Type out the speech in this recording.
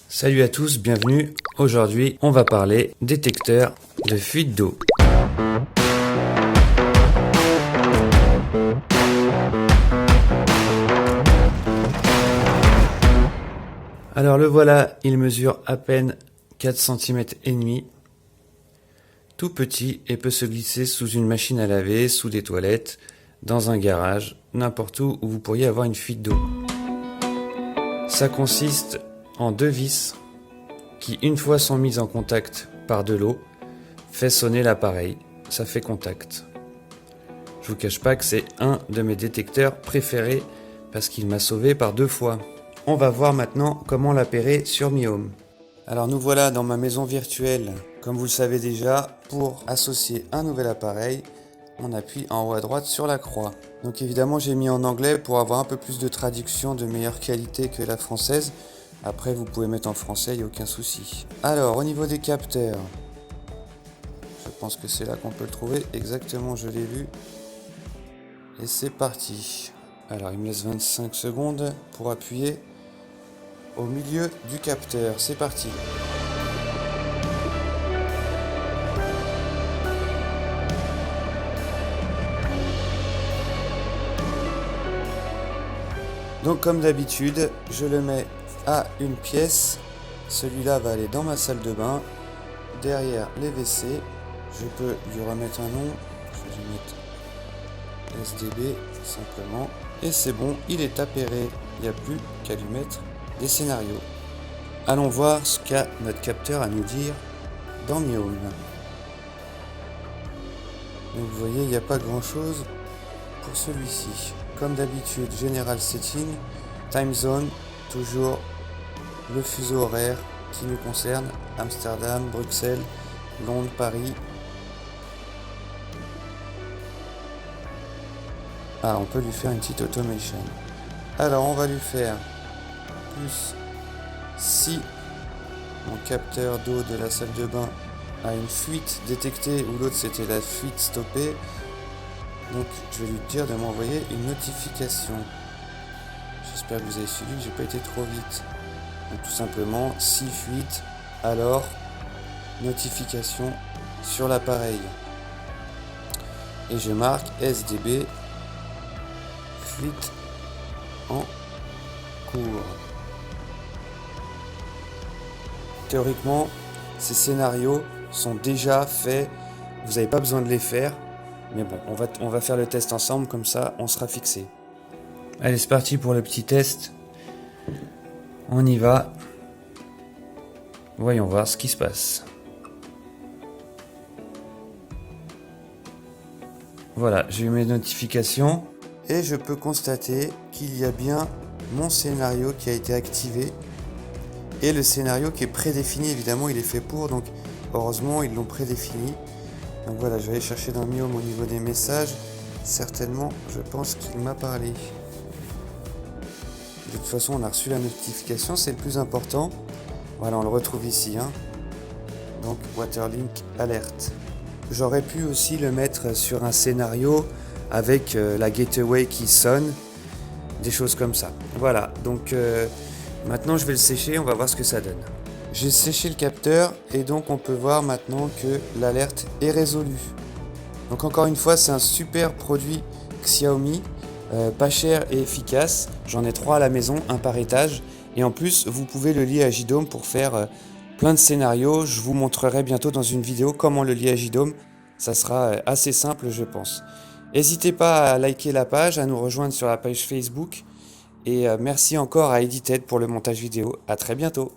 Salut à tous, bienvenue. Aujourd'hui, on va parler détecteur de fuite d'eau. Alors le voilà, il mesure à peine 4 cm et demi. Tout petit et peut se glisser sous une machine à laver, sous des toilettes, dans un garage, n'importe où vous pourriez avoir une fuite d'eau. Ça consiste en deux vis qui, une fois sont mises en contact par de l'eau, fait sonner l'appareil, ça fait contact. Je vous cache pas que c'est un de mes détecteurs préférés parce qu'il m'a sauvé par 2 fois. On va voir maintenant comment l'appairer sur Mi-Home. Alors nous voilà dans ma maison virtuelle. Comme vous le savez déjà, pour associer un nouvel appareil, on appuie en haut à droite sur la croix. Donc évidemment j'ai mis en anglais pour avoir un peu plus de traduction de meilleure qualité que la française. Après vous pouvez mettre en français, il n'y a aucun souci. Alors au niveau des capteurs, je pense que c'est là qu'on peut le trouver. Exactement, je l'ai vu. Et c'est parti. Alors il me laisse 25 secondes pour appuyer au milieu du capteur. C'est parti. Donc comme d'habitude, je le mets à une pièce. Celui-là va aller dans ma salle de bain. Derrière les WC, je peux lui remettre un nom. Je vais lui mettre SDB simplement. Et c'est bon, il est appairé. Il n'y a plus qu'à lui mettre des scénarios. Allons voir ce qu'a notre capteur à nous dire dans Mi-Home. Donc vous voyez, il n'y a pas grand chose pour celui-ci. Comme d'habitude, General Setting, Time Zone, toujours le fuseau horaire qui nous concerne, Amsterdam, Bruxelles, Londres, Paris. Ah, on peut lui faire une petite automation. Alors on va lui faire plus si mon capteur d'eau de la salle de bain a une fuite détectée ou l'autre c'était la fuite stoppée. Donc je vais lui dire de m'envoyer une notification. J'espère que vous avez suivi, que j'ai pas été trop vite. Donc tout simplement, si fuite, alors notification sur l'appareil. Et je marque SDB fuite en cours. Théoriquement, ces scénarios sont déjà faits, vous n'avez pas besoin de les faire, mais bon, on va faire le test ensemble, comme ça on sera fixé. Allez, c'est parti pour le petit test. On y va. Voyons voir ce qui se passe. Voilà, j'ai eu mes notifications et je peux constater qu'il y a bien mon scénario qui a été activé. Et le scénario qui est prédéfini, évidemment, il est fait pour, donc heureusement, ils l'ont prédéfini. Donc voilà, je vais aller chercher dans Mi-Home au niveau des messages. Certainement, je pense qu'il m'a parlé. De toute façon, on a reçu la notification, c'est le plus important. Voilà, on le retrouve ici. Donc, Waterlink Alert. J'aurais pu aussi le mettre sur un scénario avec la gateway qui sonne. Des choses comme ça. Voilà, donc... maintenant, je vais le sécher, on va voir ce que ça donne. J'ai séché le capteur et donc on peut voir maintenant que l'alerte est résolue. Donc encore une fois, c'est un super produit Xiaomi, pas cher et efficace. J'en ai 3 à la maison, un par étage. Et en plus, vous pouvez le lier à JDOM pour faire plein de scénarios. Je vous montrerai bientôt dans une vidéo comment le lier à JDOM. Ça sera assez simple, je pense. N'hésitez pas à liker la page, à nous rejoindre sur la page Facebook. Et merci encore à Edited pour le montage vidéo. À très bientôt.